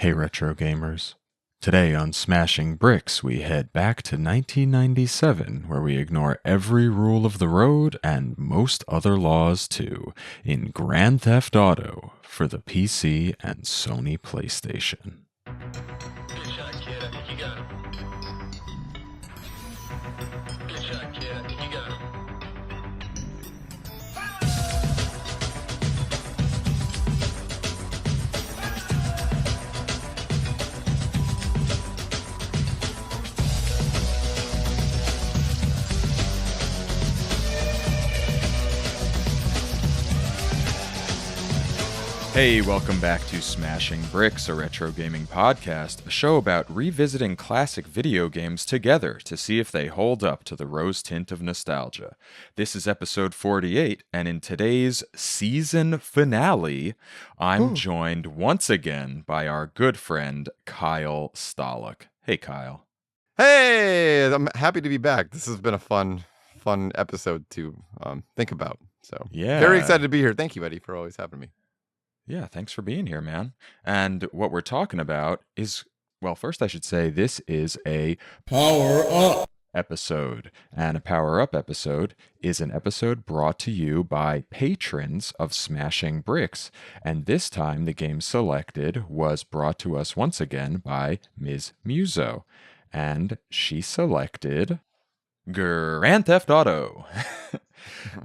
Hey retro gamers. Today on Smashing Bricks, we head back to 1997, where we ignore every rule of the road and most other laws too, in Grand Theft Auto for the PC and Sony PlayStation. Good shot, kid. I think you got him. Good shot, kid. I think you got him. Hey, welcome back to Smashing Bricks, a retro gaming podcast, a show about revisiting classic video games together to see if they hold up to the rose tint of nostalgia. This is episode 48, and in today's season finale, I'm joined once again by our good friend, Kyle Stallock. Hey, Kyle. Hey, I'm happy to be back. This has been a fun episode to think about. So, Yeah. very excited to be here. Thank you, Eddie, for always having me. Yeah, thanks for being here, man. And what we're talking about is, well, first I should say this is a Power Up episode. And a Power Up episode is an episode brought to you by patrons of Smashing Bricks. And this time the game selected was brought to us once again by Ms. Muso. And she selected Grand Theft Auto.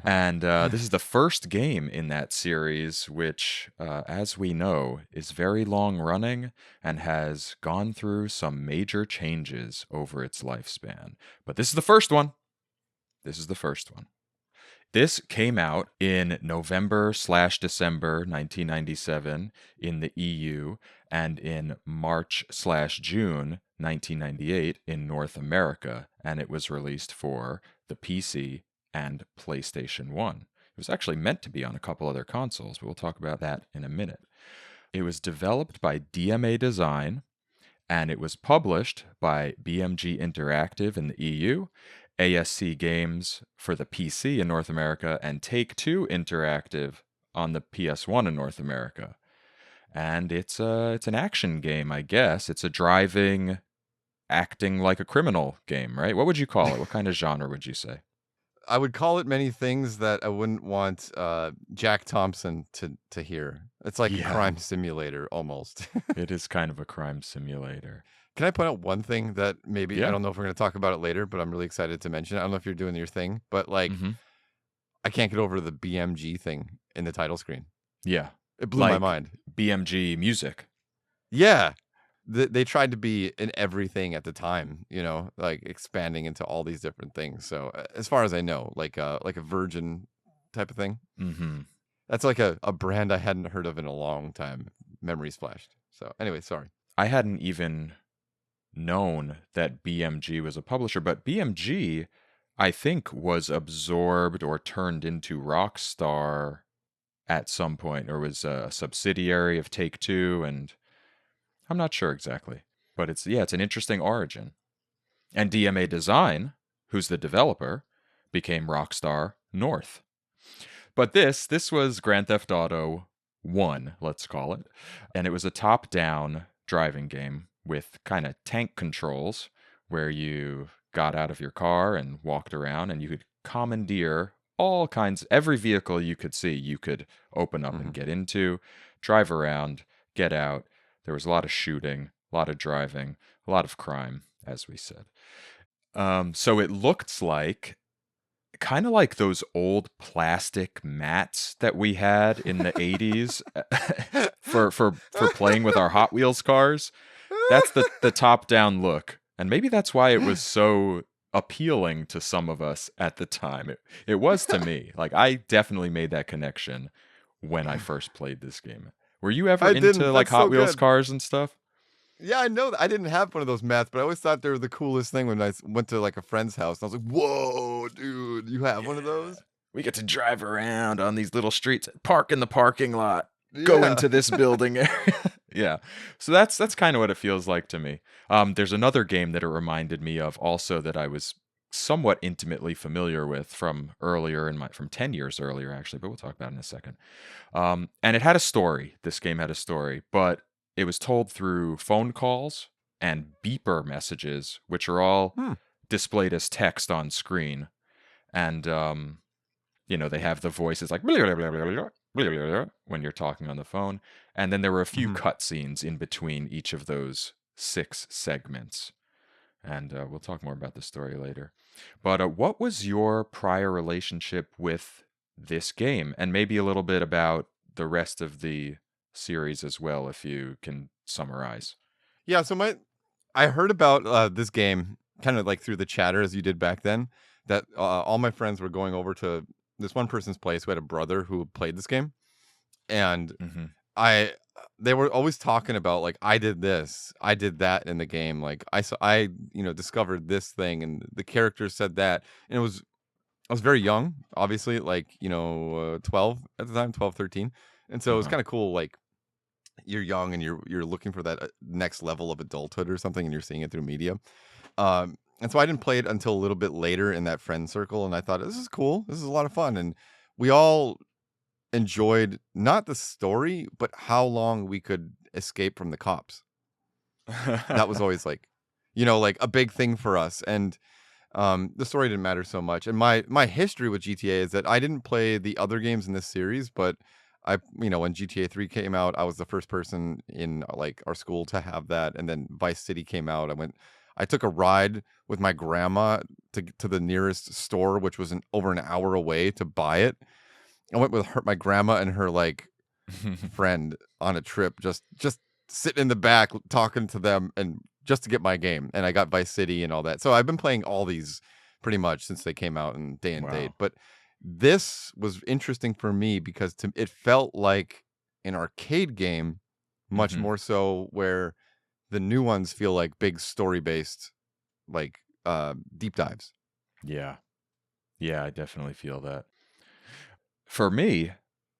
And this is the first game in that series, which, as we know, is very long running and has gone through some major changes over its lifespan. But this is the first one. This is the first one. This came out in November/December 1997 in the EU and in March/June 1998 in North America, and it was released for the PC and PlayStation 1. It was actually meant to be on a couple other consoles, but we'll talk about that in a minute. It was developed by DMA Design, and it was published by BMG Interactive in the EU, ASC Games for the PC in North America, and Take-Two Interactive on the PS1 in North America. And it's an action game, I guess. It's a driving, acting like a criminal game, right? What would you call it? What kind of genre would you say? I would call it many things that I wouldn't want Jack Thompson to hear. It's like a crime simulator almost. It is kind of a crime simulator. Can I point out one thing that maybe, Yeah. I don't know if we're going to talk about it later, but I'm really excited to mention. I don't know if you're doing your thing, but like, I can't get over the BMG thing in the title screen. Yeah. It blew my mind. BMG music. Yeah. They tried to be in everything at the time, like expanding into all these different things. So as far as I know, like a Virgin type of thing. Mm-hmm. That's like a brand I hadn't heard of in a long time. Memories flashed. So anyway, sorry. I hadn't even known that BMG was a publisher, but BMG, I think, was absorbed or turned into Rockstar at some point, or was a subsidiary of Take-Two, and I'm not sure exactly, but it's an interesting origin. And DMA Design, who's the developer, became Rockstar North. But this was Grand Theft Auto 1, let's call it. And it was a top-down driving game with kind of tank controls where you got out of your car and walked around and you could commandeer all kinds, every vehicle you could see, you could open up and get into, drive around, get out. There was a lot of shooting, a lot of driving, a lot of crime, as we said. So it looked like, kind of like those old plastic mats that we had in the 80s for playing with our Hot Wheels cars. That's the top-down look. And maybe that's why it was so appealing to some of us at the time. It was to me. Like, I definitely made that connection when I first played this game. Were you ever into like Hot Wheels cars and stuff? Yeah, I know that. I didn't have one of those mats, but I always thought they were the coolest thing when I went to like a friend's house. And I was like, whoa, dude, you have one of those? We get to drive around on these little streets, park in the parking lot, go into this building area. Yeah. So that's kind of what it feels like to me. There's another game that it reminded me of also that I was somewhat intimately familiar with from earlier from 10 years earlier, actually, but we'll talk about it in a second. And it had a story. This game had a story, but it was told through phone calls and beeper messages, which are all Hmm. displayed as text on screen. And they have the voices like when you're talking on the phone. And then there were a few Mhm. cutscenes in between each of those 6 segments. And we'll talk more about the story later. But what was your prior relationship with this game? And maybe a little bit about the rest of the series as well, if you can summarize. Yeah, so I heard about this game kind of like through the chatter as you did back then. That all my friends were going over to this one person's place who had a brother who played this game, and Hmm. I they were always talking about like I did this, I did that in the game. Like I discovered this thing, and the characters said that, and I was very young, obviously, like 12 at the time, 12, 13, and so it was Uh-huh. kind of cool, like you're young and you're looking for that next level of adulthood or something, and you're seeing it through media. And so I didn't play it until a little bit later in that friend circle, and I thought this is cool, this is a lot of fun, and we all enjoyed not the story, but how long we could escape from the cops. That was always like, like a big thing for us, and the story didn't matter so much. And my history with GTA is that I didn't play the other games in this series, but when GTA 3 came out, I was the first person in like our school to have that. And then Vice City came out. I took a ride with my grandma to the nearest store, which was over an hour away, to buy it. I went with my grandma and her like friend on a trip, just sitting in the back talking to them, and just to get my game. And I got Vice City and all that. So I've been playing all these pretty much since they came out in day and date. Wow. But this was interesting for me because it felt like an arcade game, much Hmm. more so, where the new ones feel like big story based, like deep dives. Yeah. Yeah, I definitely feel that. For me,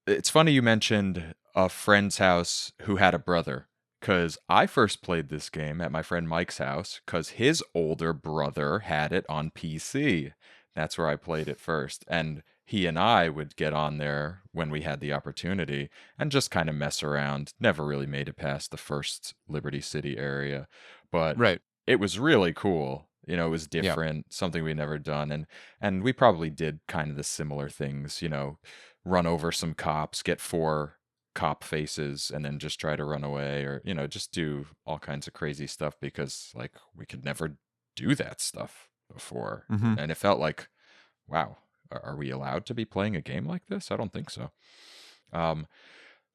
it's funny you mentioned a friend's house who had a brother, because I first played this game at my friend Mike's house because his older brother had it on PC. That's where I played it first. And he and I would get on there when we had the opportunity and just kind of mess around. Never really made it past the first Liberty City area, but Right. it was really cool. It was Yeah. different, something we'd never done. And we probably did kind of the similar things, run over some cops, get 4 cop faces, and then just try to run away, or just do all kinds of crazy stuff because like we could never do that stuff before. Hmm. And it felt like, wow, are we allowed to be playing a game like this? I don't think so. um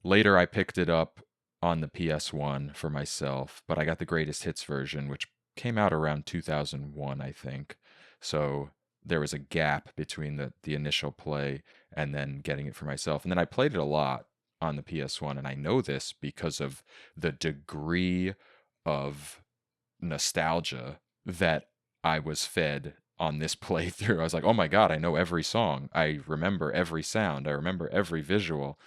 Later I picked it up on the PS1 for myself, but I got the greatest hits version, which came out around 2001, I think. So there was a gap between the initial play and then getting it for myself. And then I played it a lot on the PS1, and I know this because of the degree of nostalgia that I was fed on this playthrough. I was like, "Oh my god, I know every song. I remember every sound. I remember every visual."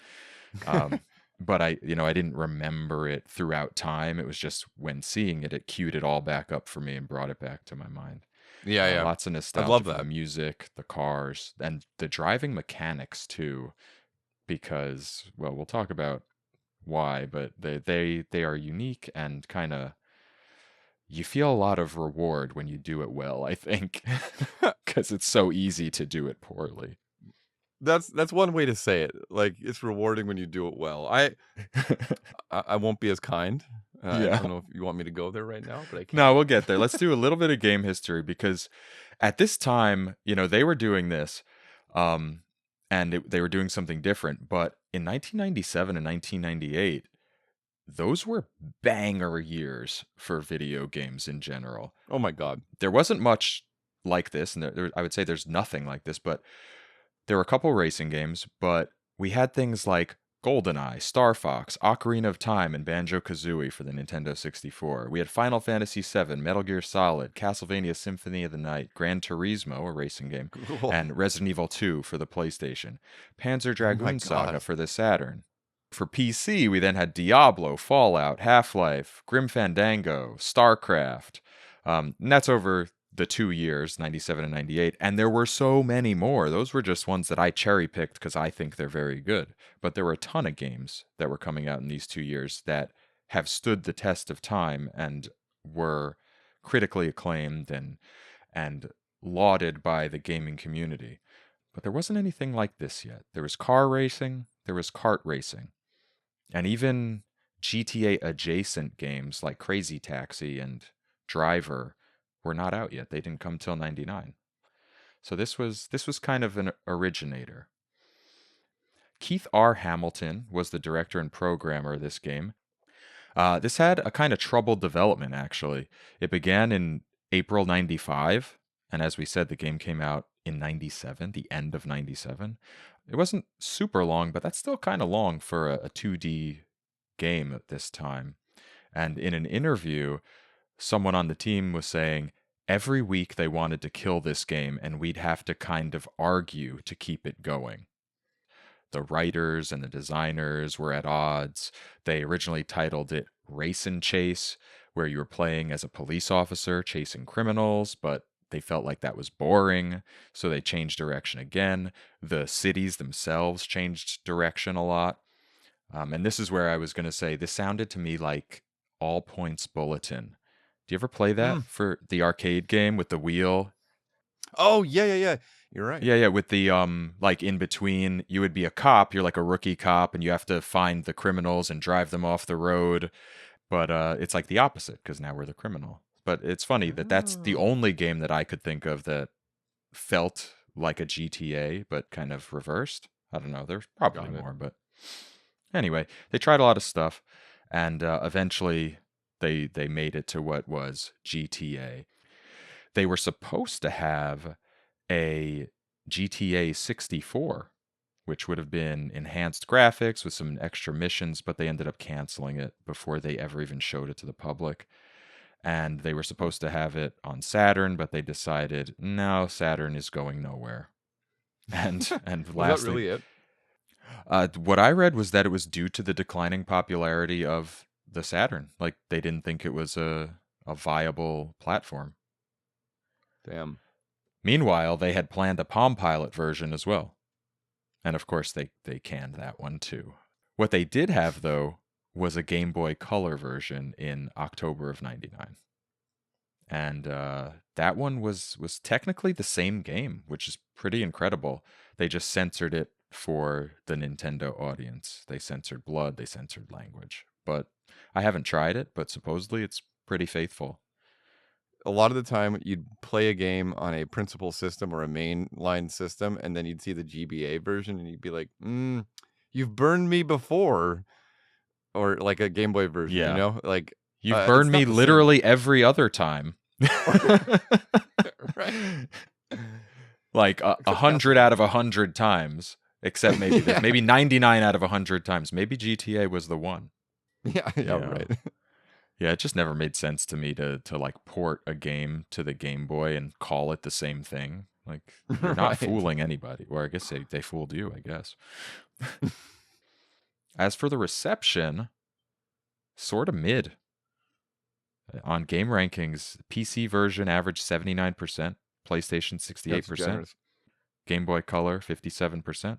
Um, but I didn't remember it throughout time. It was just when seeing it, it queued it all back up for me and brought it back to my mind. Yeah. Yeah. Lots of I nostalgia love for the that. music, the cars, and the driving mechanics too. Because, well, we'll talk about why, but they are unique and kind of, you feel a lot of reward when you do it well, I think, because it's so easy to do it poorly. That's one way to say it. Like, it's rewarding when you do it well. I won't be as kind. I Yeah. don't know if you want me to go there right now, but I No, can. we'll get there. Let's do a little bit of game history because at this time, they were doing this, um, and they were doing something different. But in 1997 and 1998, those were banger years for video games in general. Oh my god. There wasn't much like this, and I would say there's nothing like this, but there were a couple racing games, but we had things like GoldenEye, Star Fox, Ocarina of Time, and Banjo-Kazooie for the Nintendo 64. We had Final Fantasy VII, Metal Gear Solid, Castlevania Symphony of the Night, Gran Turismo, a racing game, Cool. and Resident Evil 2 for the PlayStation. Panzer Oh my Dragoon Saga god. for the Saturn. For PC, we then had Diablo, Fallout, Half-Life, Grim Fandango, StarCraft. And that's over the 2 years, 97 and 98. And there were so many more. Those were just ones that I cherry picked because I think they're very good. But there were a ton of games that were coming out in these 2 years that have stood the test of time and were critically acclaimed and lauded by the gaming community. But there wasn't anything like this yet. There was car racing, there was kart racing, and even GTA adjacent games like Crazy Taxi and Driver were not out yet. They didn't come till 99. So this was kind of an originator. Keith R. Hamilton was the director and programmer of this game. This had a kind of troubled development, actually. It began in April 95, and as we said, the game came out in 97, the end of 97. It wasn't super long, but that's still kind of long for a 2D game at this time. And in an interview, someone on the team was saying every week they wanted to kill this game, and we'd have to kind of argue to keep it going. The writers and the designers were at odds. They originally titled it Race and Chase, where you were playing as a police officer chasing criminals, but they felt like that was boring, so they changed direction again. The cities themselves changed direction a lot. And this is where I was going to say, this sounded to me like All Points Bulletin. Do you ever play that for the arcade game with the wheel? Oh, yeah. You're right. Yeah, with the like in between, you would be a cop, you're like a rookie cop, and you have to find the criminals and drive them off the road. But it's like the opposite, because now we're the criminal. But it's funny that that's the only game that I could think of that felt like a GTA, but kind of reversed. I don't know. There's probably Got it. more, but anyway, they tried a lot of stuff, and eventually they made it to what was GTA. They were supposed to have a GTA 64, which would have been enhanced graphics with some extra missions, but they ended up canceling it before they ever even showed it to the public. And they were supposed to have it on Saturn, but they decided, no, Saturn is going nowhere. And Was that lastly, really it? what I read was that it was due to the declining popularity of the Saturn. Like, they didn't think it was a viable platform. Damn. Meanwhile, they had planned a Palm Pilot version as well. And of course, they canned that one too. What they did have, though, was a Game Boy Color version in October of 99. And that one was technically the same game, which is pretty incredible. They just censored it for the Nintendo audience. They censored blood, they censored language. But I haven't tried it, but supposedly it's pretty faithful. A lot of the time, you'd play a game on a principal system or a mainline system, and then you'd see the GBA version, and you'd be like, you've burned me before. Or like a Game Boy version, Yeah. you know? Like, You've it's burned not me the same. literally every other time. Right. Like 100 out of 100 times, except maybe Yeah. maybe 99 out of 100 times. Maybe GTA was the one. Yeah, right. Yeah, it just never made sense to me to like port a game to the Game Boy and call it the same thing. Like, you're not Right. fooling anybody. Or I guess they fooled you, I guess. As for the reception, sort of mid. On game rankings, PC version averaged 79%, PlayStation 68%, generous. Game Boy Color 57%.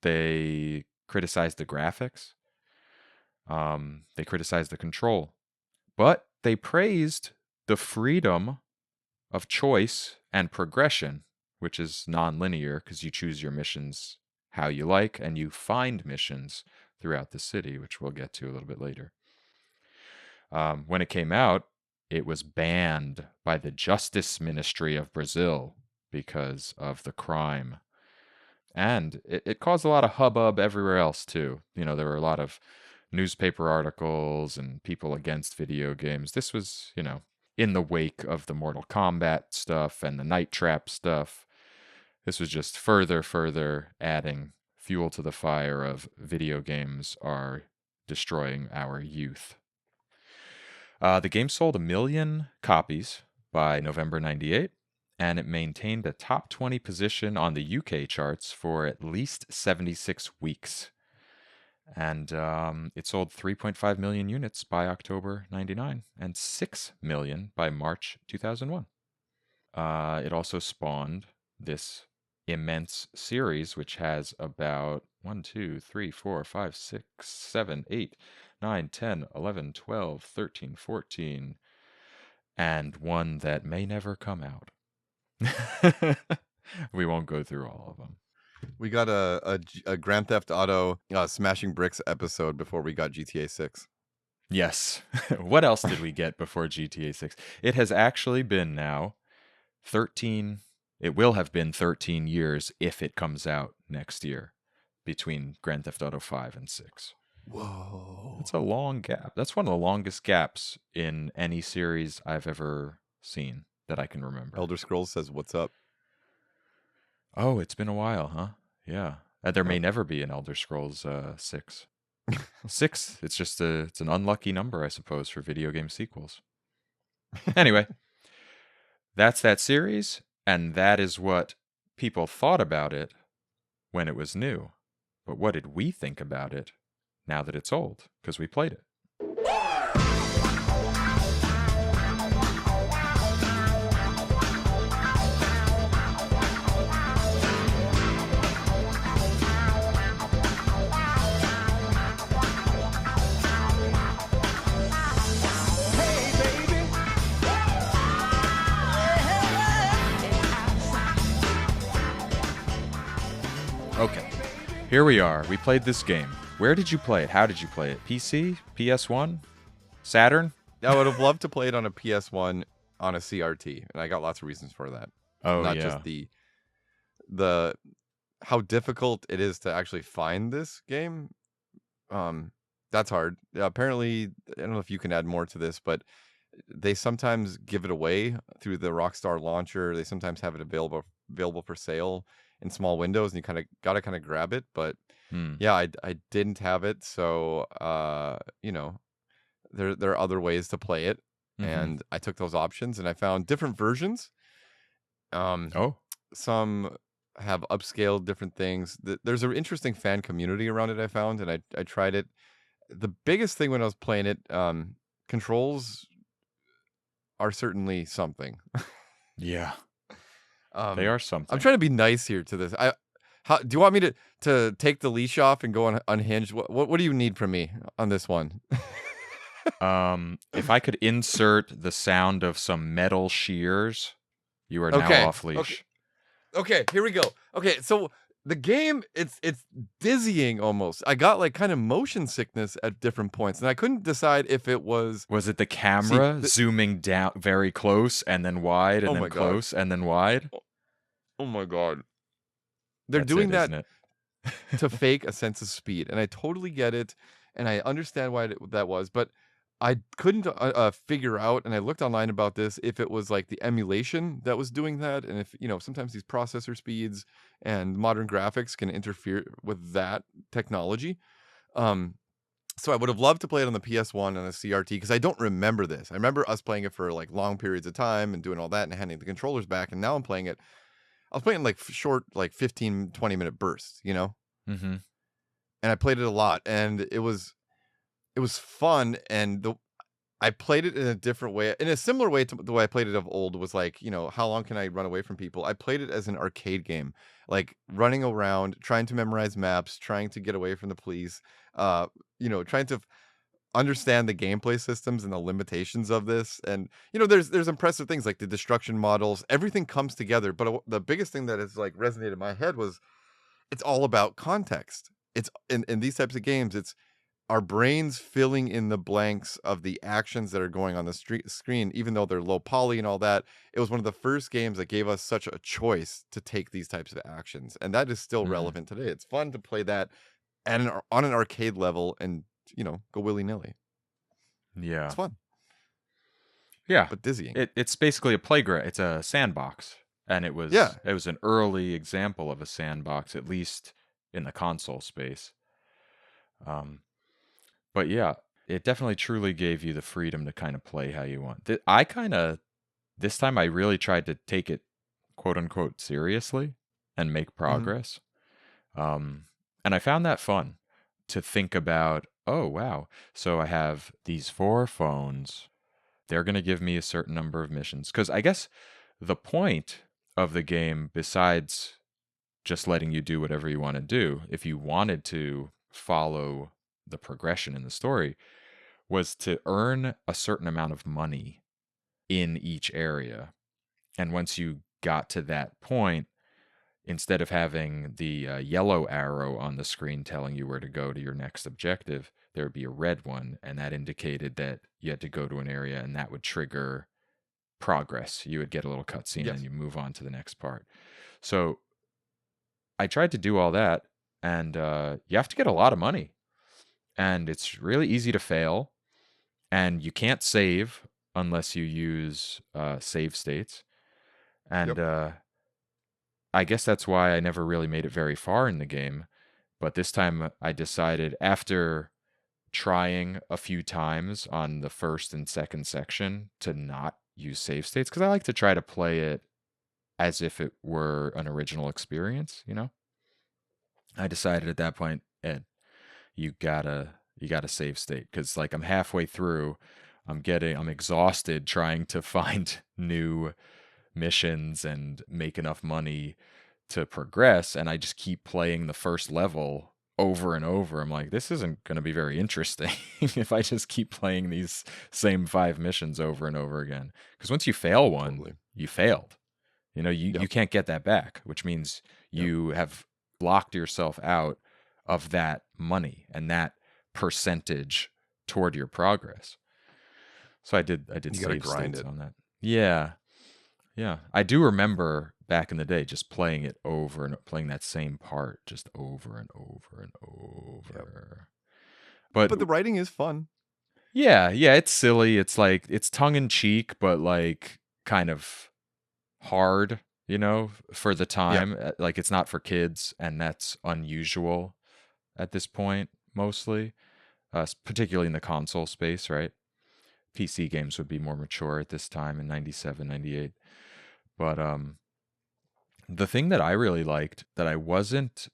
They criticized the graphics. They criticized the control. But they praised the freedom of choice and progression, which is non-linear because you choose your missions how you like, and you find missions throughout the city, which we'll get to a little bit later. When it came out, it was banned by the Justice Ministry of Brazil because of the crime. And it caused a lot of hubbub everywhere else, too. You know, there were a lot of newspaper articles and people against video games. This was, in the wake of the Mortal Kombat stuff and the Night Trap stuff. This was just further adding fuel to the fire of video games are destroying our youth. The game sold 1 million copies by November 98, and it maintained a top 20 position on the UK charts for at least 76 weeks. And it sold 3.5 million units by October 99 and 6 million by March 2001. It also spawned this immense series, which has about 1, 2, 3, 4, 5, 6, 7, 8, 9, 10, 11, 12, 13, 14, and one that may never come out. We won't go through all of them. We got a Grand Theft Auto Smashing Bricks episode before we got GTA 6. Yes. What else did we get before GTA 6? It has actually been now 13, it will have been 13 years if it comes out next year between Grand Theft Auto 5 and 6. Whoa. That's a long gap. That's one of the longest gaps in any series I've ever seen that I can remember. Elder Scrolls says, "What's up?" Oh, it's been a while, huh? Yeah. There may never be an Elder Scrolls 6. 6, it's an unlucky number, I suppose, for video game sequels. Anyway, that's that series, and that is what people thought about it when it was new. But what did we think about it now that it's old? Because we played it. Okay, here we are. We played this game. Where did you play it? How did you play it? PC? PS1? Saturn? I would have loved to play it on a PS1 on a CRT, and I got lots of reasons for that. Oh, Not yeah. just the how difficult it is to actually find this game. That's hard. Apparently, I don't know if you can add more to this, but they sometimes give it away through the Rockstar launcher. They sometimes have it available for sale in small windows, and you gotta grab it. But yeah, I didn't have it, so there are other ways to play it, and I took those options, and I found different versions. Some have upscaled different things. There's an interesting fan community around it, I found, and I tried it. The biggest thing when I was playing it, controls are certainly something. Yeah. They are something. I'm trying to be nice here to this. Do you want me to take the leash off and go unhinged? What do you need from me on this one? If I could insert the sound of some metal shears, you are now off leash. Okay, here we go. Okay, so the game, it's dizzying almost. I got like kind of motion sickness at different points, and I couldn't decide if it was... Was it the camera zooming down very close and then wide and then close and then wide? Oh my God. They're doing that to fake a sense of speed, and I totally get it, and I understand why that was, but I couldn't figure out, and I looked online about this, if it was like the emulation that was doing that, and if, sometimes these processor speeds and modern graphics can interfere with that technology. So I would have loved to play it on the PS1 on a CRT, because I don't remember this. I remember us playing it for like long periods of time and doing all that and handing the controllers back, and now I'm playing it. I was playing like short, like 15, 20-minute bursts, Mm-hmm. And I played it a lot, and it was fun, and I played it in a different way, in a similar way to the way I played it of old. Was like, how long can I run away from people? I played it as an arcade game, like running around, trying to memorize maps, trying to get away from the police, trying to understand the gameplay systems and the limitations of this. And there's impressive things like the destruction models. Everything comes together, but the biggest thing that has like resonated in my head was it's all about context. It's in these types of games, it's our brains filling in the blanks of the actions that are going on the screen, even though they're low poly and all that. It was one of the first games that gave us such a choice to take these types of actions, and that is still relevant today. It's fun to play that on an arcade level and go willy-nilly. Yeah, it's fun. Yeah, but dizzying. It's basically a playground. It's a sandbox, and it was an early example of a sandbox, at least in the console space. But yeah, it definitely truly gave you the freedom to kind of play how you want. This time I really tried to take it quote unquote seriously and make progress. And I found that fun to think about, oh wow, so I have these 4 phones. They're going to give me a certain number of missions. Because I guess the point of the game, besides just letting you do whatever you want to do, if you wanted to follow the progression in the story, was to earn a certain amount of money in each area. And once you got to that point, instead of having the yellow arrow on the screen telling you where to go to your next objective, there would be a red one, and that indicated that you had to go to an area, and that would trigger progress. You would get a little cutscene, Yes. and you move on to the next part. So I tried to do all that, and you have to get a lot of money, and it's really easy to fail, and you can't save unless you use save states. And I guess that's why I never really made it very far in the game. But this time I decided, after trying a few times on the first and second section, to not use save states, because I like to try to play it as if it were an original experience, you know? I decided at that point, Ed, you gotta save state, because like I'm halfway through, I'm exhausted trying to find new missions and make enough money to progress, and I just keep playing the first level over and over. I'm like, this isn't going to be very interesting if I just keep playing these same 5 missions over and over again, because once you fail one, Totally. you failed. You know, you Yep. can't get that back, which means Yep. you have locked yourself out of that money and that percentage toward your progress. So I did You gotta save grind states it. on that. Yeah. Yeah. I do remember back in the day just playing it over and playing that same part just over and over and over. But But the writing is fun. yeah, it's silly. It's like, it's tongue in cheek, but like kind of hard, you know, for the time. Like, it's not for kids, and that's unusual at this point, mostly, particularly in the console space, right? PC games would be more mature at this time in 97, 98. But the thing that I really liked, that I wasn't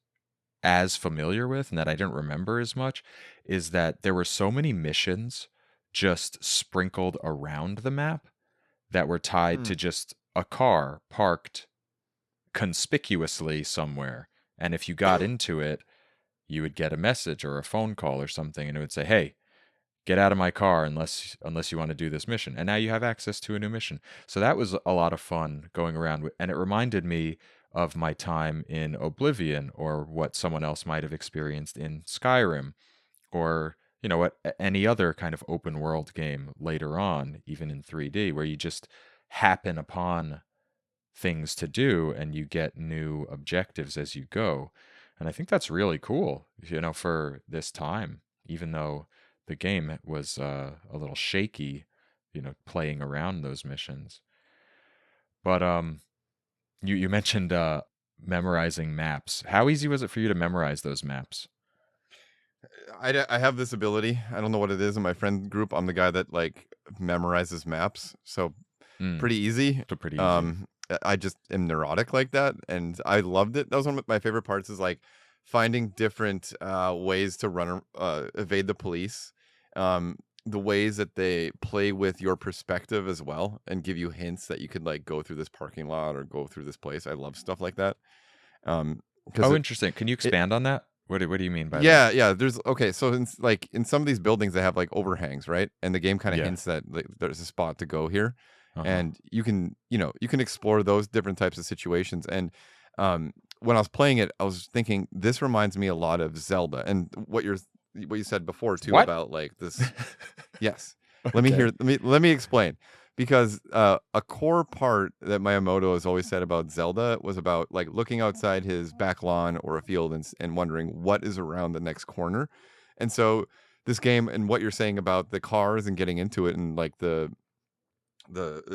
as familiar with and that I didn't remember as much, is that there were so many missions just sprinkled around the map that were tied to just a car parked conspicuously somewhere. And if you got into it, you would get a message or a phone call or something, and it would say, hey, get out of my car unless you want to do this mission. And now you have access to a new mission. So that was a lot of fun going around, and it reminded me of my time in Oblivion, or what someone else might have experienced in Skyrim, or you know what, any other kind of open world game later on, even in 3D, where you just happen upon things to do and you get new objectives as you go. And I think that's really cool, you know, for this time, even though the game was a little shaky, you know, playing around those missions. But you mentioned memorizing maps. How easy was it for you to memorize those maps? I have this ability. I don't know what it is in my friend group. I'm the guy that like memorizes maps, so pretty easy. So pretty easy. I just am neurotic like that, and I loved it. That was one of my favorite parts, is like finding different ways to evade the police. The ways that they play with your perspective as well, and give you hints that you could like go through this parking lot or go through this place. I love stuff like that. Interesting. Can you expand on that? What do you mean by that? Yeah. There's so in some of these buildings they have like overhangs, right? And the game kind of hints that like, there's a spot to go here, and you can explore those different types of situations. And when I was playing it, I was thinking this reminds me a lot of Zelda, and what you said before too about like this. Yes, Okay. let me explain. Because a core part that Miyamoto has always said about Zelda was about like looking outside his back lawn or a field and wondering what is around the next corner. And so this game, and what you're saying about the cars and getting into it, and like the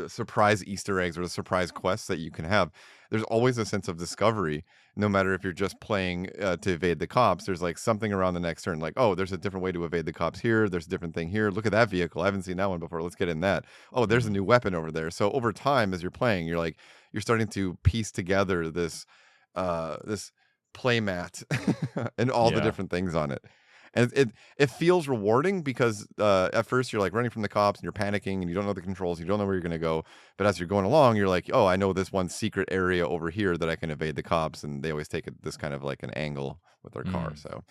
surprise Easter eggs or the surprise quests that you can have, there's always a sense of discovery. No matter if you're just playing to evade the cops, there's like something around the next turn, like, oh, there's a different way to evade the cops here. There's a different thing here. Look at that vehicle. I haven't seen that one before. Let's get in that. Oh, there's a new weapon over there. So over time, as you're playing, you're starting to piece together this play mat and all the different things on it. And it feels rewarding, because at first you're like running from the cops and you're panicking and you don't know the controls, you don't know where you're going to go. But as you're going along, you're like, oh, I know this one secret area over here that I can evade the cops, and they always take this kind of like an angle with their car. So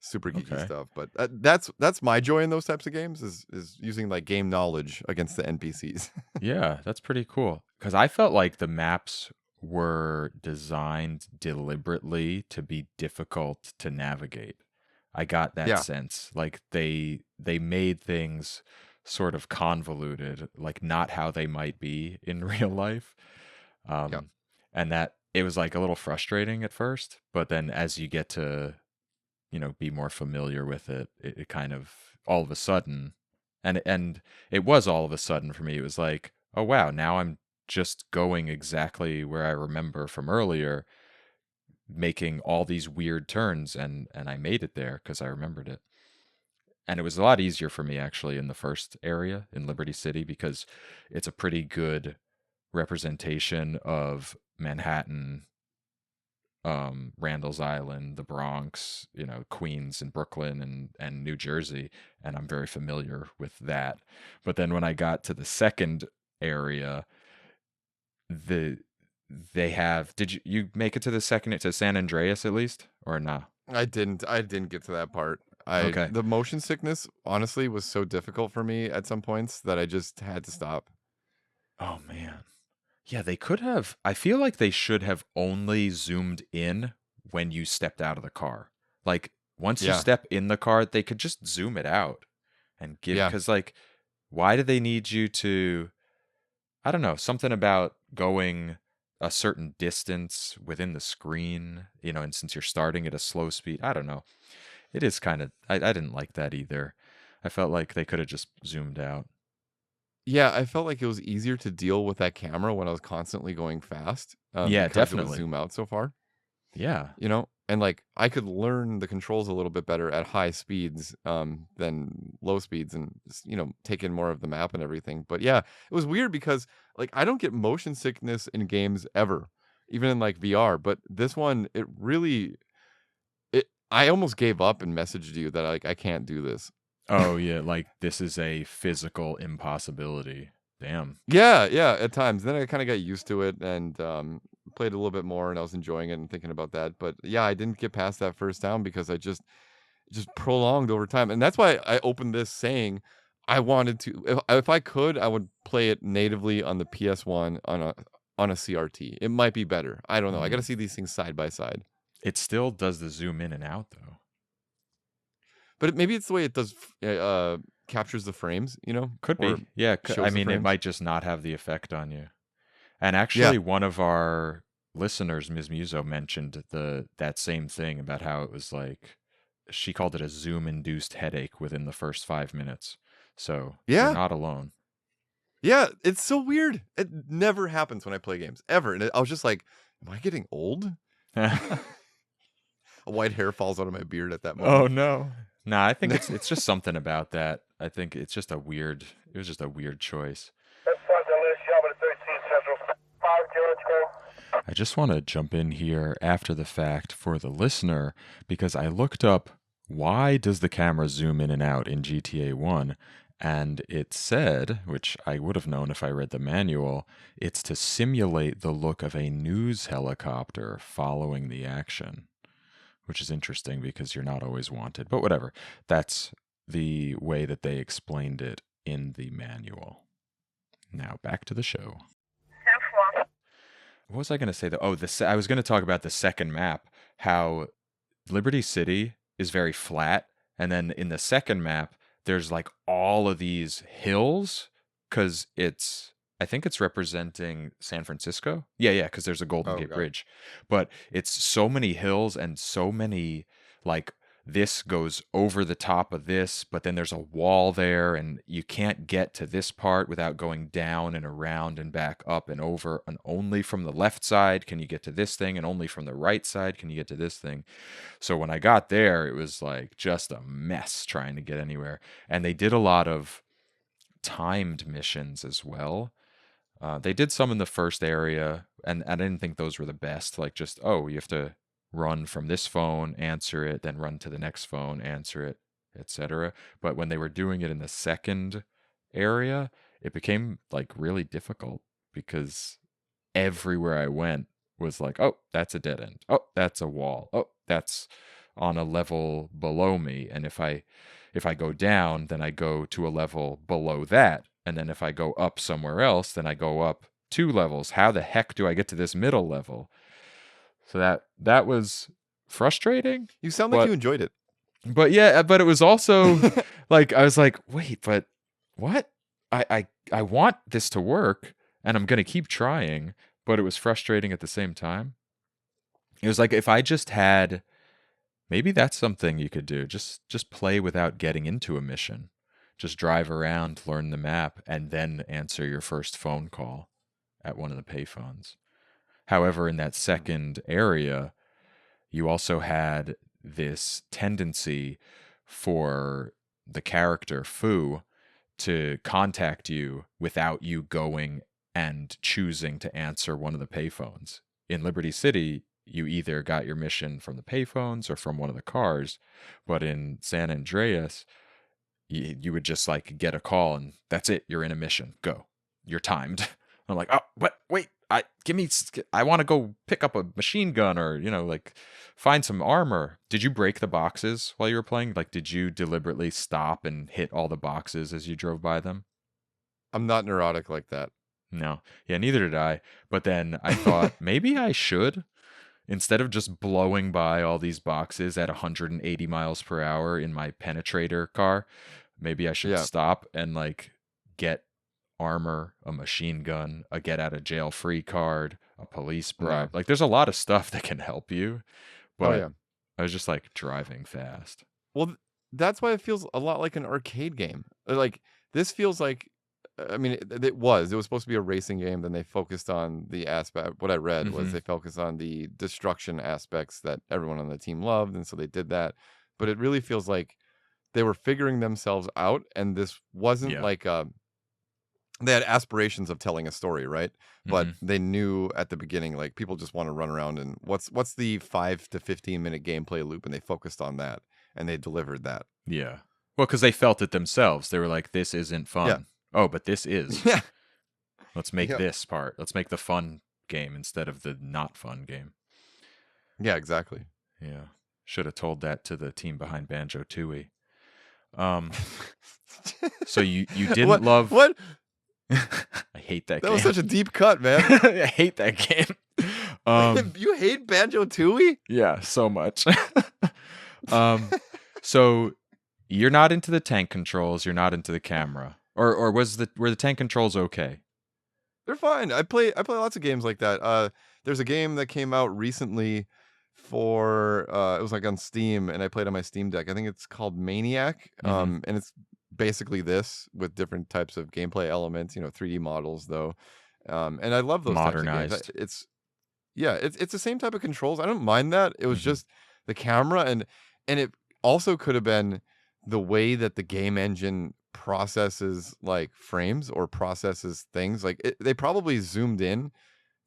super geeky Okay. stuff. But that's my joy in those types of games is using like game knowledge against the NPCs. Yeah, that's pretty cool. Because I felt like the maps were designed deliberately to be difficult to navigate. I got that Yeah, sense. Like they made things sort of convoluted, like not how they might be in real life. yeah, Um, and that it was like a little frustrating at first, but then as you get to, be more familiar with it, it kind of all of a sudden, and it was all of a sudden for me. It was like, oh wow, now I'm just going exactly where I remember from earlier, making all these weird turns, and I made it there because I remembered it. And it was a lot easier for me actually in the first area in Liberty City because it's a pretty good representation of Manhattan, Randall's Island, the Bronx, Queens and Brooklyn and New Jersey, and I'm very familiar with that. But then when I got to the second area, the they have did you make it to the second to San Andreas at least or no? I didn't get to that part. I Okay. the motion sickness honestly was so difficult for me at some points that I just had to stop. Oh man. Yeah, they could have. I feel like they should have only zoomed in when you stepped out of the car. Like once you Yeah, step in the car, they could just zoom it out and give yeah. because like why do they need you to, I don't know, something about going a certain distance within the screen, and since you're starting at a slow speed, I don't know. It is kind of I didn't like that either. I felt like they could have just zoomed out. Yeah, I felt like it was easier to deal with that camera when I was constantly going fast, Yeah, because it would definitely. zoom out so far, Yeah. and like I could learn the controls a little bit better at high speeds, than low speeds, and take in more of the map and everything. But yeah, it was weird because like I don't get motion sickness in games ever, even in like VR. But this one, it really, I almost gave up and messaged you that like I can't do this. Oh yeah, like this is a physical impossibility. Damn. Yeah, yeah, at times. Then I kind of got used to it and played a little bit more, and I was enjoying it and thinking about that. But yeah, I didn't get past that first down because I just prolonged over time, and that's why I opened this saying I wanted to. If I could, I would play it natively on the PS1 on a CRT. It might be better. I don't know. I got to Mm. see these things side by side. It still does the zoom in and out though. But maybe it's the way it does captures the frames, Could or be. Yeah, I shows the mean it frames. might just not have the effect on you. And Yeah. actually one of our listeners, Ms. Muso, mentioned that same thing about how it was like she called it a zoom induced headache within the first 5 minutes. So you're Yeah. not alone. Yeah, it's so weird. It never happens when I play games ever, and I was just like, "Am I getting old?" A white hair falls out of my beard at that Oh moment. no. Nah, I think it's just something about that. I think it's just a weird it was just a weird choice. That's Sergeant Lewis, Yama 13 Central. 5 Kilo Train. I just want to jump in here after the fact for the listener because I looked up why does the camera zoom in and out in GTA 1 and it said, which I would have known if I read the manual, it's to simulate the look of a news helicopter following the action, which is interesting because you're not always wanted. But whatever. That's the way that they explained it in the manual. Now back to the show. What was I going to say though? Oh, I was going to talk about the second map, how Liberty City is very flat, and then in the second map, there's like all of these hills because I think it's representing San Francisco. Yeah, yeah, because there's a Golden Oh Gate god. Bridge, but it's so many hills and so many like this goes over the top of this, but then there's a wall there, and you can't get to this part without going down and around and back up and over. And only from the left side can you get to this thing, and only from the right side can you get to this thing. So when I got there, it was like just a mess trying to get anywhere. And they did a lot of timed missions as well. They did some in the first area, and I didn't think those were the best. Like just, oh, you have to run from this phone, answer it, then run to the next phone, answer it, etc. But when they were doing it in the second area, it became like really difficult because everywhere I went was like, oh, that's a dead end. Oh, that's a wall. Oh, that's on a level below me, and if I go down, then I go to a level below that, and then if I go up somewhere else, then I go up 2 levels. How the heck do I get to this middle level? So that was frustrating, You sound like but you enjoyed it. yeah, but it was also like I was like, wait, but what? I want this to work, and I'm gonna keep trying, but it was frustrating at the same time. It was like if I just had, maybe that's something you could do. Just play without getting into a mission. Just drive around, learn the map, and then answer your first phone call at one of the payphones. However, in that second area, you also had this tendency for the character Fu to contact you without you going and choosing to answer one of the payphones. In Liberty City, you either got your mission from the payphones or from one of the cars, but in San Andreas, you would just like get a call and that's it. You're in a mission. Go. You're timed. I'm like, oh, what? Wait, I want to go pick up a machine gun or, like find some armor. Did you break the boxes while you were playing? Like, did you deliberately stop and hit all the boxes as you drove by them? I'm not neurotic like that. No. Yeah, neither did I. But then I thought maybe I should, instead of just blowing by all these boxes at 180 miles per hour in my penetrator car, maybe I should Yeah. stop and like get armor, a machine gun, a get out of jail free card, a police bribe. No. Like there's a lot of stuff that can help you, but Oh yeah. I was just like driving fast. Well, that's why it feels a lot like an arcade game. Like this feels like, I mean, it was supposed to be a racing game. Then they focused on the aspect. What I read was Mhm. they focused on the destruction aspects that everyone on the team loved, and so they did that. But it really feels like they were figuring themselves out, and this wasn't Yeah. like they had aspirations of telling a story, right? But Mhm. they knew at the beginning, like people just want to run around and what's the 5 to 15 minute gameplay loop, and they focused on that and they delivered that. Yeah. Well, because they felt it themselves. They were like, this isn't fun. Yeah. Oh, but this is. Yeah. Let's make Yep. this part. Let's make the fun game instead of the not fun game. Yeah, exactly. Yeah. Should have told that to the team behind Banjo Tooie. So you didn't love. What? I hate that That game. was such a deep cut, man. I hate that game. You hate Banjo Tooie? Yeah, so much. So you're not into the tank controls. You're not into the camera, or were the tank controls okay? They're fine. I play lots of games like that. There's a game that came out recently for it was like on Steam, and I played on my Steam Deck. I think it's called Maniac. Mhm. And it's basically this with different types of gameplay elements, 3D models though. And I love those types of games. Modernized. It's the same type of controls. I don't mind that. It was Mhm. just the camera, and it also could have been the way that the game engine processes like frames or processes things. Like they probably zoomed in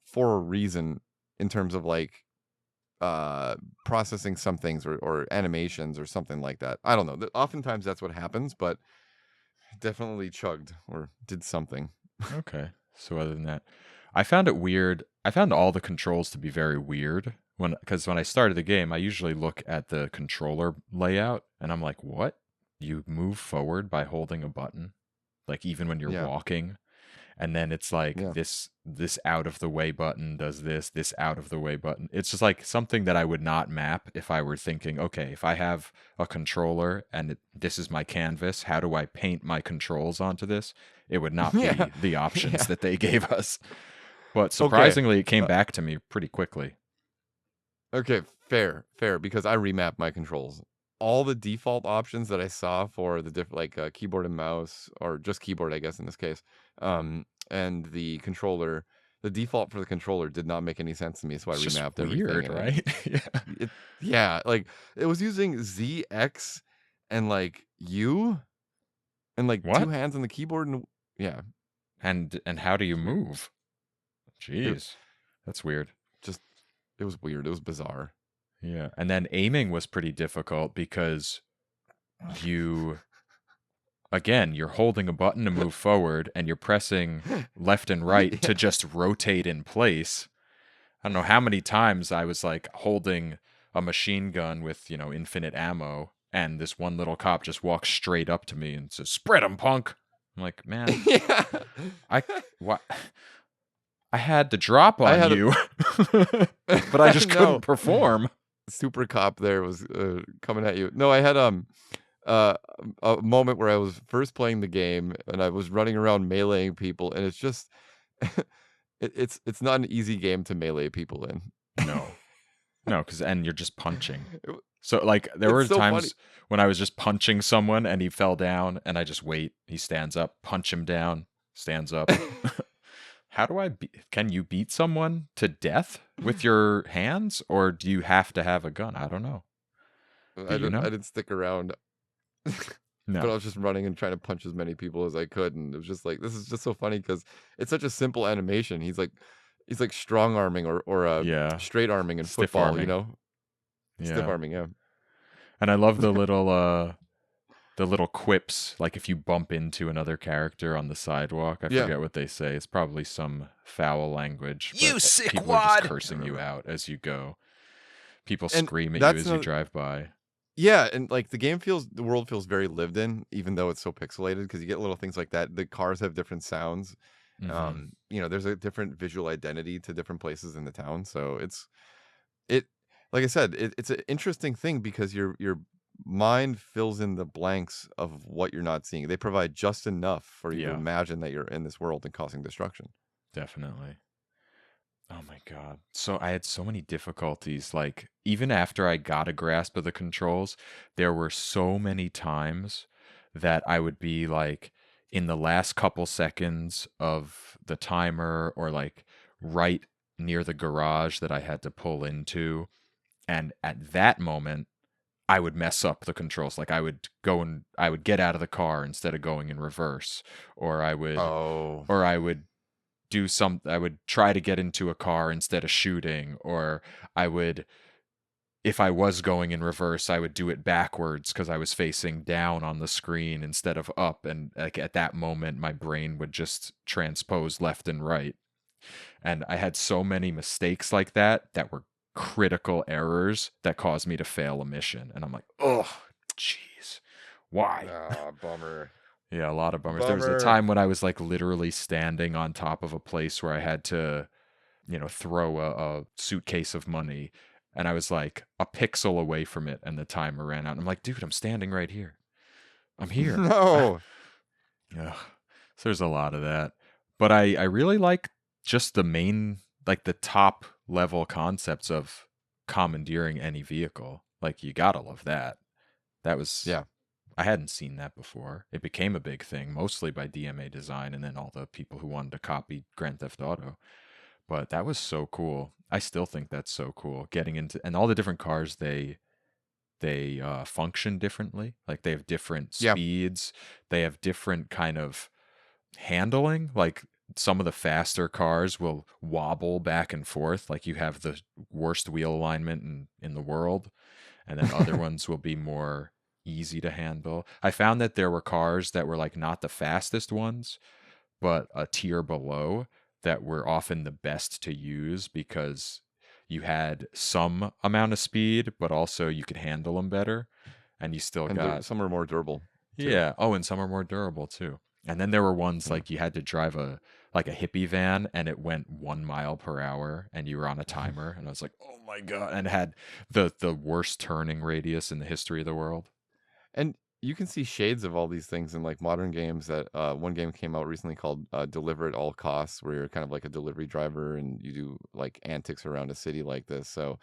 for a reason in terms of like processing some things or animations or something like that. I don't know. Oftentimes that's what happens, but definitely chugged or did something. Okay. So other than that, I found it weird. I found all the controls to be very weird because when I started the game, I usually look at the controller layout and I'm like, what? You move forward by holding a button, like even when you're Yeah. walking, and then it's like Yeah. this out of the way button does this out of the way button. It's just like something that I would not map if I were thinking, okay, if I have a controller and this is my canvas, how do I paint my controls onto this? It would not be Yeah. the options Yeah. that they gave us. But surprisingly, it came back to me pretty quickly. Okay, fair, because I remapped my controls. All the default options that I saw for the different like keyboard and mouse, or just keyboard, I guess in this case, and the controller, the default for the controller did not make any sense to me, so I It's just remapped weird, everything. right? Yeah, like it was using ZX and like U and like What? two hands on the keyboard, and yeah, And how do you move? It- Jeez, that's weird. it was weird. It was bizarre. Yeah, and then aiming was pretty difficult because you're holding a button to move forward and you're pressing left and right to just rotate in place. I don't know how many times I was like holding a machine gun with, infinite ammo, and this one little cop just walks straight up to me and says, "Spread 'em, punk." I'm like, man, Yeah. I what? I had the drop I on had a you, but I just couldn't no. perform. Super cop there was coming at you. No, I had uh a moment where I was first playing the game and I was running around meleeing people, and it's just it's not an easy game to melee people in. No, no, and you're just punching. It w- So like there it's were so funny. times when I was just punching someone and he fell down, and I just wait. He stands up, punch him down, stands up. How do I can you beat someone to death with your hands, or do you have to have a gun? I don't know. Do you I know? didn't stick around, but I No. was just running and trying to punch as many people as I could, and it was just like this is just so funny because it's such a simple animation. He's like strong arming or Yeah. straight arming in Stiff football, you arming. know, stiff Yeah. arming. Yeah. And I love the little quips, like if you bump into another character on the sidewalk. I Yeah. forget what they say. It's probably some foul language, You but sick people are just wad! cursing you out as you go. People And scream at you that's as you not drive by. yeah, and like the world feels very lived in, even though it's so pixelated, because you get little things like that. The cars have different sounds. Mhm. There's a different visual identity to different places in the town. So it like I said, it's an interesting thing because your mind fills in the blanks of what you're not seeing. They provide just enough for you to Yeah, imagine that you're in this world and causing destruction. definitely. Oh my god. So I had so many difficulties. Like, even after I got a grasp of the controls, there were so many times that I would be like in the last couple seconds of the timer, or like right near the garage that I had to pull into. And at that moment, I would mess up the controls. Like I would get out of the car instead of going in reverse, or Oh, I would I would try to get into a car instead of shooting, or I would, if I was going in reverse, I would do it backwards because I was facing down on the screen instead of up, and like at that moment my brain would just transpose left and right. And I had so many mistakes like that were critical errors that caused me to fail a mission, and I'm like, "Oh, jeez. Why?" bummer. Yeah, a lot of bummers. There was a Bummer. time when I was like literally standing on top of a place where I had to, throw a suitcase of money, and I was like a pixel away from it, and the timer ran out. And I'm like, dude, I'm standing right here. I'm here. No. Ugh. So there's a lot of that. But I really like just the main, like the top level concepts of commandeering any vehicle. Like, you gotta love that. That was Yeah. I hadn't seen that before. It became a big thing, mostly by DMA Design and then all the people who wanted to copy Grand Theft Auto. But that was so cool. I still think that's so cool. Getting into, and all the different cars, they function differently. Like, they have different Yeah. speeds. They have different kind of handling. Like, some of the faster cars will wobble back and forth. Like, you have the worst wheel alignment in the world, and then other ones will be more easy to handle. I found that there were cars that were like not the fastest ones, but a tier below, that were often the best to use because you had some amount of speed, but also you could handle them better, and you still And got, some are more durable too. yeah. Oh, and some are more durable too. And then there were ones Yeah. like you had to drive a hippie van, and it went 1 mile per hour, and you were on a timer, and I was like, oh my god, and it had the worst turning radius in the history of the world. And you can see shades of all these things in like modern games. That one game came out recently called Deliver at All Costs, where you're kind of like a delivery driver and you do like antics around a city like this. So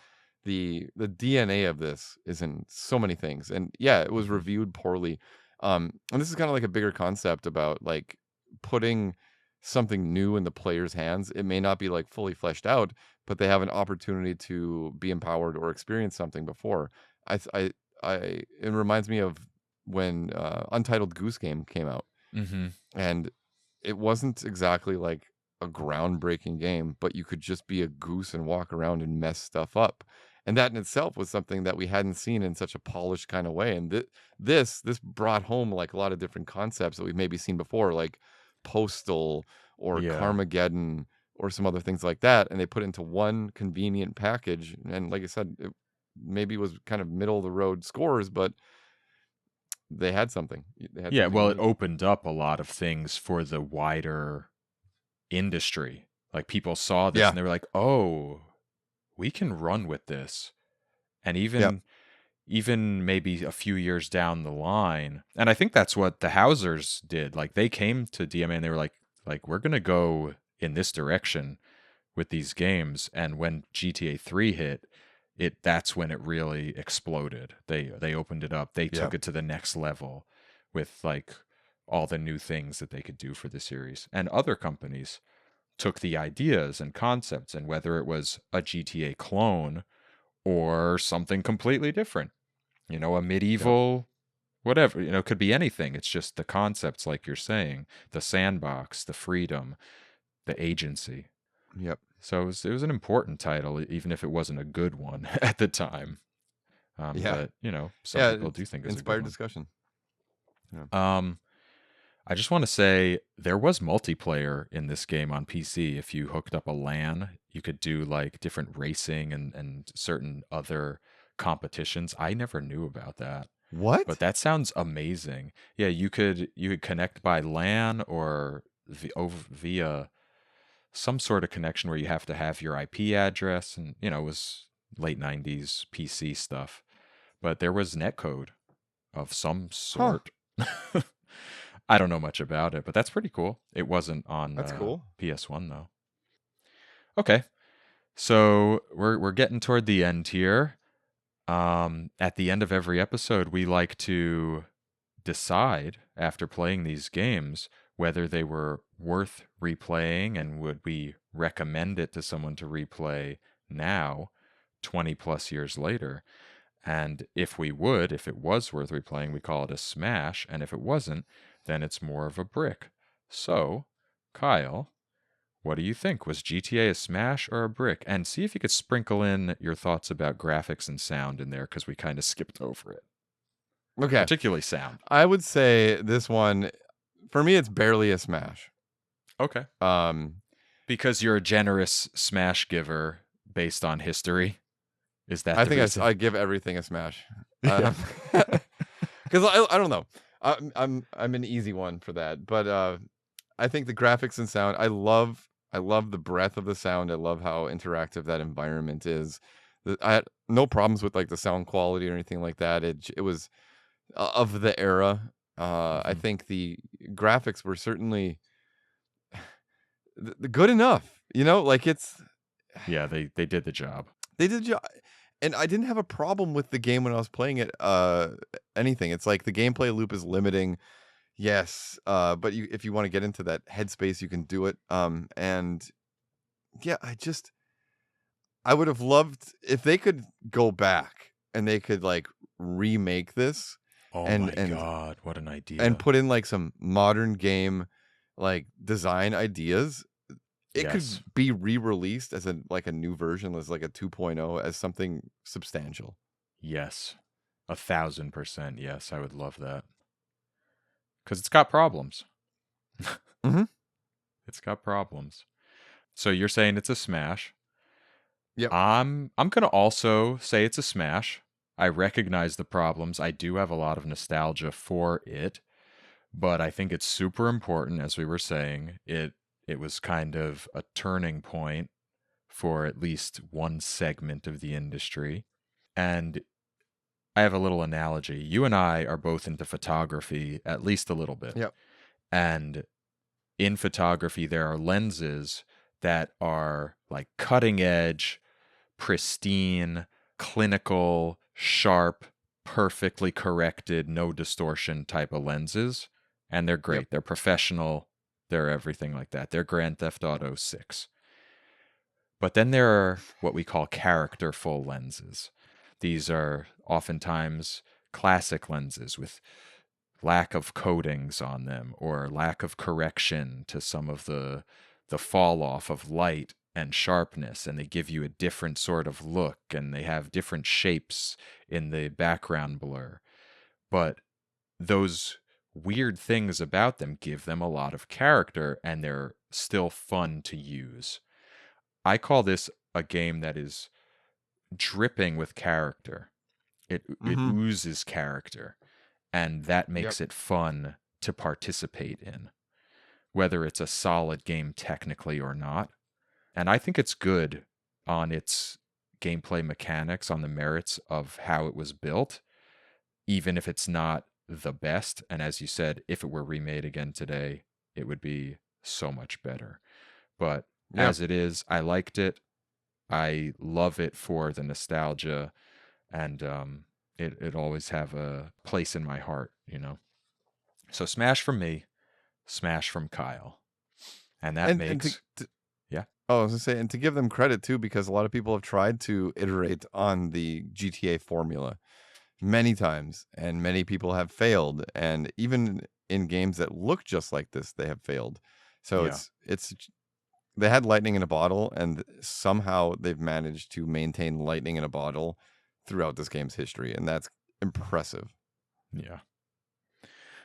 the DNA of this is in so many things. And yeah, it was Mhm. reviewed poorly. And this is kind of like a bigger concept about like putting something new in the player's hands. It may not be like fully fleshed out, but they have an opportunity to be empowered or experience something before. I th- I it reminds me of when Untitled Goose Game came out, Mhm. and it wasn't exactly like a groundbreaking game, but you could just be a goose and walk around and mess stuff up. And that in itself was something that we hadn't seen in such a polished kind of way. And this brought home like a lot of different concepts that we've maybe seen before, like Postal or Yeah. Carmageddon or some other things like that. And they put it into one convenient package. And like I said, maybe was kind of middle of the road scores, but they had something. They had Yeah, something well, it unique. opened up a lot of things for the wider industry. Like people saw this Yeah. and they were like, "Oh, we can run with this." And Yep. even maybe a few years down the line, and I think that's what the Hausers did. Like they came to DMA and they were like we're going to go in this direction with these games. And when GTA 3 hit, that's when it really exploded. They opened it up. They Yeah. took it to the next level with like all the new things that they could do for the series. And other companies took the ideas and concepts, and whether it was a GTA clone or something completely different, a Yep. medieval whatever, it could be anything. It's just the concepts, like you're saying, the sandbox, the freedom, the agency. Yep. So it was an important title, even if it wasn't a good one at the time. Yeah. But some Yeah. people It's do think it's a good inspired one. discussion. Yeah. I just want to say there was multiplayer in this game on PC. If you hooked up a LAN, you could do like different racing and certain other competitions. I never knew about that. But What? that sounds amazing. Yeah, you could connect by LAN or via some sort of connection where you have to have your IP address, and it was late 90s PC stuff. But there was netcode of some Huh. sort. I don't know much about it, but that's pretty cool. It wasn't on That's cool. PS1 though. Okay. So we're getting toward the end here. At the end of every episode, we like to decide after playing these games whether they were worth replaying and would we recommend it to someone to replay now, 20 plus years later. And if it was worth replaying, we call it a smash. And if it wasn't, then it's more of a brick. So, Kyle, what do you think? Was GTA a smash or a brick? And see if you could sprinkle in your thoughts about graphics and sound in there, because we kind of skipped over it, Okay. particularly sound. I would say this one, for me, it's barely a smash. Okay. Um, Because you're a generous smash giver based on history. Is that I the think reason? I give everything a smash. Yeah. Because I don't know. I'm an easy one for that, but I think the graphics and sound. I love the breadth of the sound. I love how interactive that environment is. I had no problems with like the sound quality or anything like that. It was of the era. I Mhm. think the graphics were certainly good enough. Like Yeah, they did the job. they did. And I didn't have a problem with the game when I was playing it. Anything. It's like the gameplay loop is limiting. Yes, but if you want to get into that headspace, you can do it. And yeah, I would have loved if they could go back and they could like remake this Oh and my and God, what an and idea. put in like some modern game like design ideas. It could Yes. be re-released as a new version, as like a 2.0, as something substantial. Yes. 1,000% yes, I would love that. Because it's got problems. Mm-hmm. It's got problems. So you're saying it's a smash. Yep. I'm gonna also say it's a smash. I recognize the problems. I do have a lot of nostalgia for it, but I think it's super important, as we were saying. It was kind of a turning point for at least one segment of the industry. And I have a little analogy. You and I are both into photography, at least a little bit. Yep. And in photography, there are lenses that are like cutting edge, pristine, clinical, sharp, perfectly corrected, no distortion type of lenses. And they're Yep. great. They're professional. They're everything like that. They're Grand Theft Auto 6. But then there are what we call characterful lenses. These are oftentimes classic lenses with lack of coatings on them or lack of correction to some of the fall off of light and sharpness, and they give you a different sort of look, and they have different shapes in the background blur. But those weird things about them give them a lot of character, and they're still fun to use. I call this a game that is dripping with character. It Mm-hmm. oozes character, and that Yep. makes it fun to participate in, whether it's a solid game technically or not. And I think it's good on its gameplay mechanics, on the merits of how it was built, even if it's not the best. And as you said, if it were remade again today, it would be so much better. But Yeah. as it is, I liked it. I love it for the nostalgia, and it always have a place in my heart, you know. So smash from me, smash from Kyle, and that And makes yeah, oh, I was gonna say, and to give them credit too, because a lot of people have tried to iterate on the GTA formula many times, and many people have failed. And even in games that look just like this, they have failed. So yeah, they had lightning in a bottle, and somehow they've managed to maintain lightning in a bottle throughout this game's history, and that's impressive. yeah.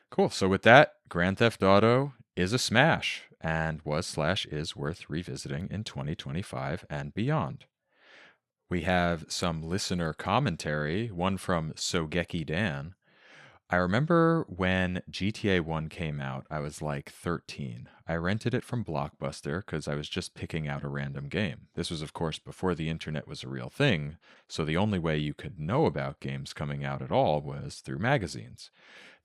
Cool. So with that, Grand Theft Auto is a smash and was/is worth revisiting in 2025 and beyond. We have some listener commentary, one from Sogeki Dan. I remember when GTA 1 came out, I was like 13. I rented it from Blockbuster because I was just picking out a random game. This was, of course, before the internet was a real thing, so the only way you could know about games coming out at all was through magazines.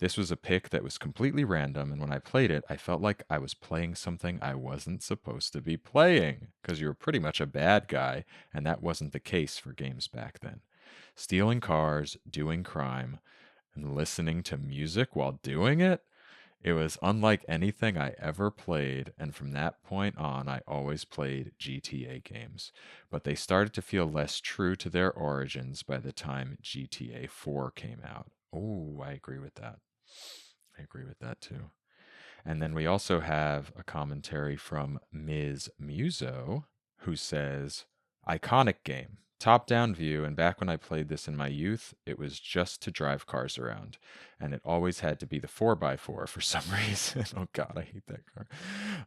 This was a pick that was completely random, and when I played it, I felt like I was playing something I wasn't supposed to be playing, because you were pretty much a bad guy, and that wasn't the case for games back then. Stealing cars, doing crime, and listening to music while doing it? It was unlike anything I ever played, and from that point on, I always played GTA games. But they started to feel less true to their origins by the time GTA 4 came out. Oh, I agree with that. I agree with that too. And then we also have a commentary from Ms. Muso, who says, iconic game, top down view. And back when I played this in my youth, it was just to drive cars around. And it always had to be the 4x4 for some reason. Oh, God, I hate that car.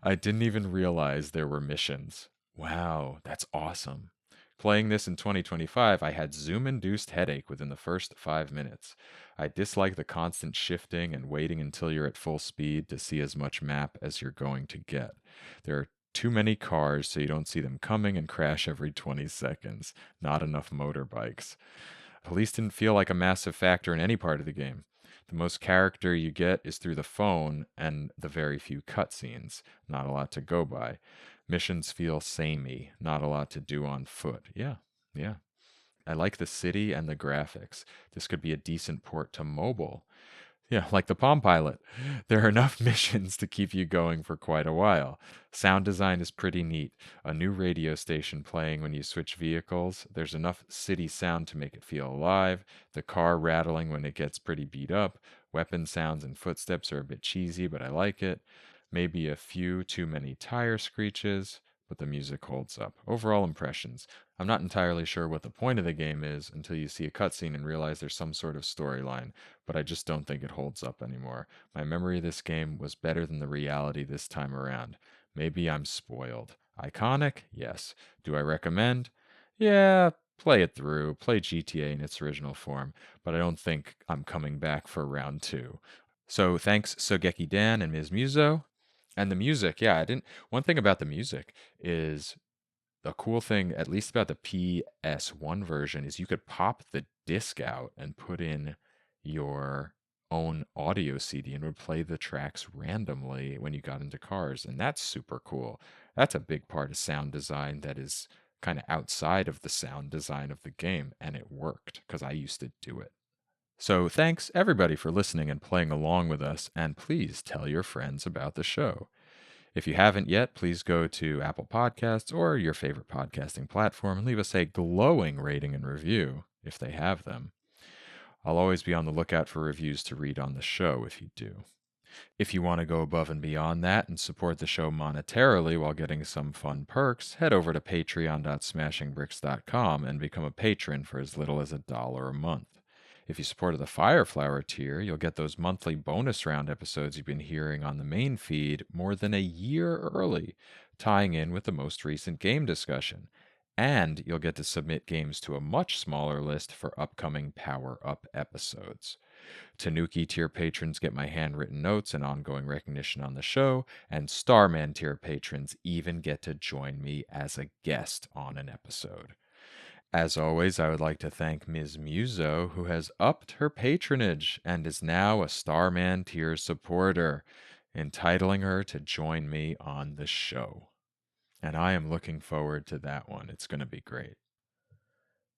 I didn't even realize there were missions. Wow, that's awesome. Playing this in 2025, I had zoom induced headache within the first 5 minutes. I dislike the constant shifting and waiting until you're at full speed to see as much map as you're going to get. There are too many cars so you don't see them coming and crash every 20 seconds. Not enough motorbikes. Police didn't feel like a massive factor in any part of the game. The most character you get is through the phone and the very few cutscenes. Not a lot to go by. Missions feel samey. Not a lot to do on foot. Yeah, yeah. I like the city and the graphics. This could be a decent port to mobile. Yeah, like the Palm Pilot. There are enough missions to keep you going for quite a while. Sound design is pretty neat. A new radio station playing when you switch vehicles. There's enough city sound to make it feel alive. The car rattling when it gets pretty beat up. Weapon sounds and footsteps are a bit cheesy, but I like it. Maybe a few too many tire screeches, but the music holds up. Overall impressions. I'm not entirely sure what the point of the game is until you see a cutscene and realize there's some sort of storyline, but I just don't think it holds up anymore. My memory of this game was better than the reality this time around. Maybe I'm spoiled. Iconic? Yes. Do I recommend? Yeah, play it through. Play GTA in its original form, but I don't think I'm coming back for round two. So thanks, Sogeki Dan and Ms. Muso. And the music, yeah, I didn't. One thing about the music is the cool thing, at least about the PS1 version, is you could pop the disc out and put in your own audio CD and it would play the tracks randomly when you got into cars. And that's super cool. That's a big part of sound design that is kind of outside of the sound design of the game. And it worked because I used to do it. So thanks everybody for listening and playing along with us. And please tell your friends about the show. If you haven't yet, please go to Apple Podcasts or your favorite podcasting platform and leave us a glowing rating and review if they have them. I'll always be on the lookout for reviews to read on the show if you do. If you want to go above and beyond that and support the show monetarily while getting some fun perks, head over to patreon.smashingbricks.com and become a patron for as little as $1 a month. If you supported the Fireflower tier, you'll get those monthly bonus round episodes you've been hearing on the main feed more than a year early, tying in with the most recent game discussion. and you'll get to submit games to a much smaller list for upcoming Power Up episodes. Tanuki tier patrons get my handwritten notes and ongoing recognition on the show, and Starman tier patrons even get to join me as a guest on an episode. As always, I would like to thank Ms. Muso, who has upped her patronage and is now a Starman tier supporter, entitling her to join me on the show. And I am looking forward to that one. It's going to be great.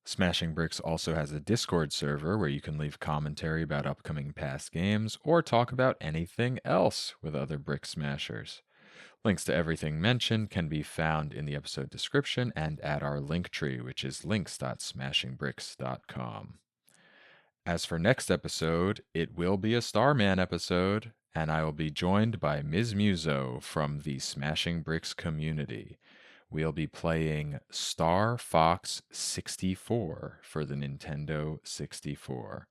Smashing Bricks also has a Discord server where you can leave commentary about upcoming past games or talk about anything else with other Brick Smashers. Links to everything mentioned can be found in the episode description and at our link tree, which is links.smashingbricks.com. As for next episode, it will be a Starman episode, and I will be joined by Ms. Muso from the Smashing Bricks community. We'll be playing Star Fox 64 for the Nintendo 64.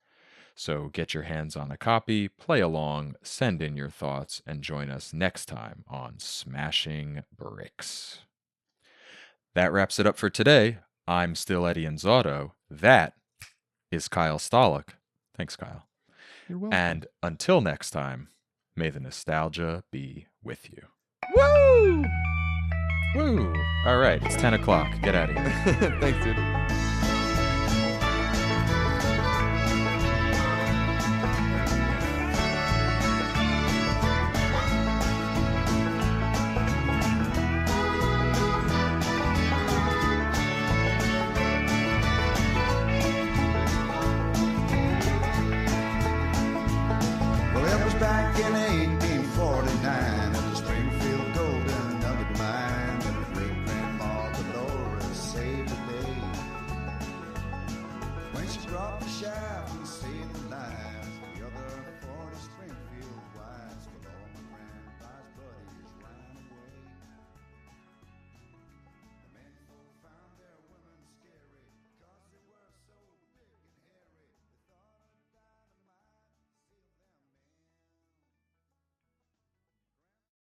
So get your hands on a copy, play along, send in your thoughts, and join us next time on Smashing Bricks. That wraps it up for today. I'm still Eddie Inzauto. That is Kyle Stallock. Thanks, Kyle. You're welcome. And until next time, may the nostalgia be with you. Woo! Woo! All right, it's 10 o'clock. Get out of here. Thanks, dude.